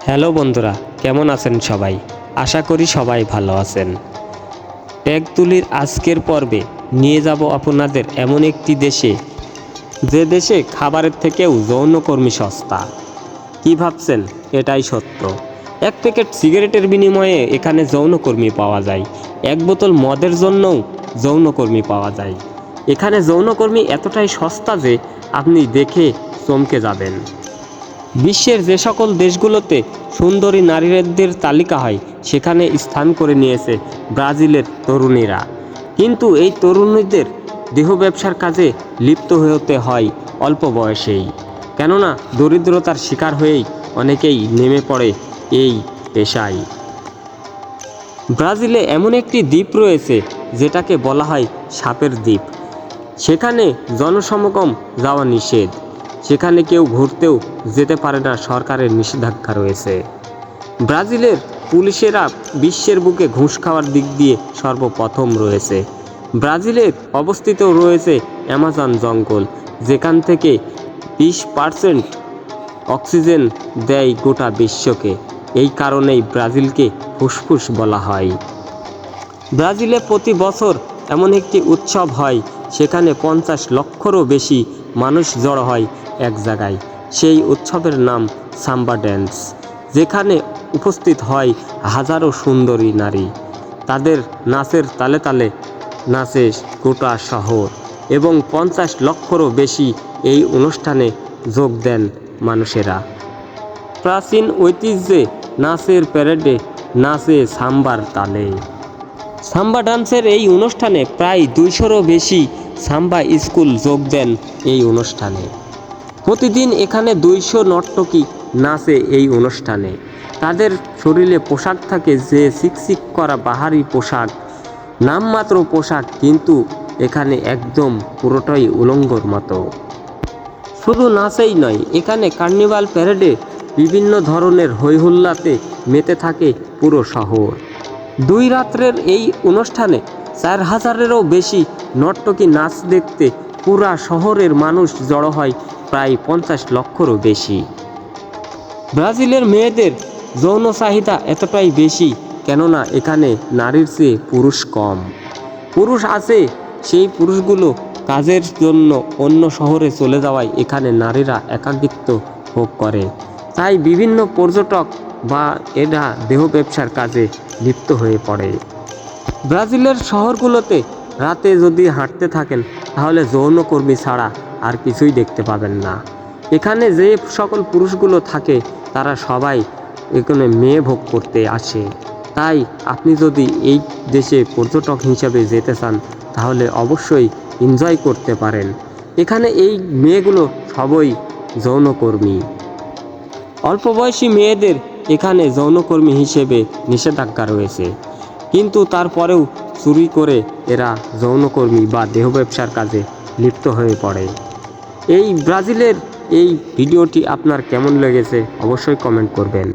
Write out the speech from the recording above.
Hello বন্ধুরা, কেমন আছেন সবাই? আশা করি সবাই ভালো আছেন। ট্যাগ তুলির আজকের পর্বে নিয়ে যাব আপনাদের এমন একটি দেশে, যে দেশে খাবারের থেকেও যৌনকর্মী সস্তা। কি ভাবছেন? এটাই সত্য। এক প্যাকেট সিগারেটের বিনিময়ে এখানে যৌনকর্মী পাওয়া যায়। এক বোতল মদের জন্যও যৌনকর্মী পাওয়া যায়। এখানে যৌনকর্মী এতটাই সস্তা যে আপনি দেখে চমকে যাবেন। বিশ্বের যে সকল দেশগুলোতে সুন্দরী নারীদের তালিকা হয়, সেখানে স্থান করে নিয়েছে ব্রাজিলের তরুণীরা। কিন্তু এই তরুণীদের দেহ ব্যবসার কাজে লিপ্ত হতে হয় অল্প বয়সেই। কেননা দরিদ্রতার শিকার হয়েই অনেকেই নেমে পড়ে এই পেশায়। ব্রাজিলে এমন একটি দ্বীপ রয়েছে যেটাকে বলা হয় সাপের দ্বীপ। সেখানে জনসমাগম যাওয়া নিষেধ। সেখানে কেউ ঘুরতেও যেতে পারে না, সরকারের নিষেধাজ্ঞা রয়েছে। ব্রাজিলের পুলিশেরা বিশ্বের বুকে ঘুষ খাওয়ার দিক দিয়ে সর্বপ্রথম রয়েছে। ব্রাজিলে অবস্থিত রয়েছে অ্যামাজন জঙ্গল, যেখান থেকে 20% অক্সিজেন দেয় গোটা বিশ্বকে। এই কারণেই ব্রাজিলকে ফুসফুস বলা হয়। ব্রাজিলে প্রতি বছর এমন একটি উৎসব হয়, সেখানে 50 লক্ষেরও বেশি মানুষ জড়ো হয় এক জায়গায়। সেই উৎসবের নাম সাম্বা ড্যান্স, যেখানে উপস্থিত হয় হাজারো সুন্দরী নারী। তাদের নাচের তালে তালে নাচে গোটা শহর, এবং 50 লক্ষেরও বেশি এই অনুষ্ঠানে যোগ দেন মানুষেরা। প্রাচীন ঐতিহ্যে নাচের প্যারেডে নাচে সাম্বার তালে। সাম্বা ডান্সের এই অনুষ্ঠানে প্রায় 200-রও বেশি সাম্বা স্কুল যোগ দেন এই অনুষ্ঠানে। প্রতিদিন এখানে 200 নর্তকী নাচে এই অনুষ্ঠানে। তাদের শরীরে পোশাক থাকে যে চিকচিক করা বাহারি পোশাক, নামমাত্র পোশাক, কিন্তু এখানে একদম পুরোটাই উলঙ্গর মতো। শুধু নাচেই নয়, এখানে কার্নিভাল প্যারেডে বিভিন্ন ধরনের হইহুল্লাতে মেতে থাকে পুরো শহর। 2 রাত্রের এই অনুষ্ঠানে 4000-এরও বেশি নর্তকী নাচ দেখতে পুরা শহরের মানুষ জড়ো হয় প্রায় 50 লক্ষেরও বেশি। ব্রাজিলের মেয়েদের যৌন চাহিদা এতটাই বেশি, কেননা এখানে নারীর চেয়ে পুরুষ কম। পুরুষ আছে, সেই পুরুষগুলো কাজের জন্য অন্য শহরে চলে যাওয়ায় এখানে নারীরা একাকিত্ব ভোগ করে। তাই বিভিন্ন পর্যটক বা এরা দেহ ব্যবসার কাজে লিপ্ত হয়ে পড়ে। ব্রাজিলের শহরগুলোতে রাতে যদি হাঁটতে থাকেন, তাহলে যৌনকর্মী ছাড়া আর কিছুই দেখতে পাবেন না। এখানে যে সকল পুরুষগুলো থাকে, তারা সবাই এখানে মেয়ে ভোগ করতে আসে। তাই আপনি যদি এই দেশে পর্যটক হিসেবে যেতে চান, তাহলে অবশ্যই এনজয় করতে পারেন। এখানে এই মেয়েগুলো সবই যৌনকর্মী। অল্প বয়সী মেয়েদের এখানে যৌনকর্মী হিসেবে নিষেধাজ্ঞা রয়েছে, কিন্তু তারপরেও চুরি করে এরা যৌনকর্মী বা দেহ ব্যবসার কাজে লিপ্ত হয়ে পড়ে। এই ব্রাজিলের এই ভিডিওটি আপনার কেমন লেগেছে অবশ্যই কমেন্ট করবেন।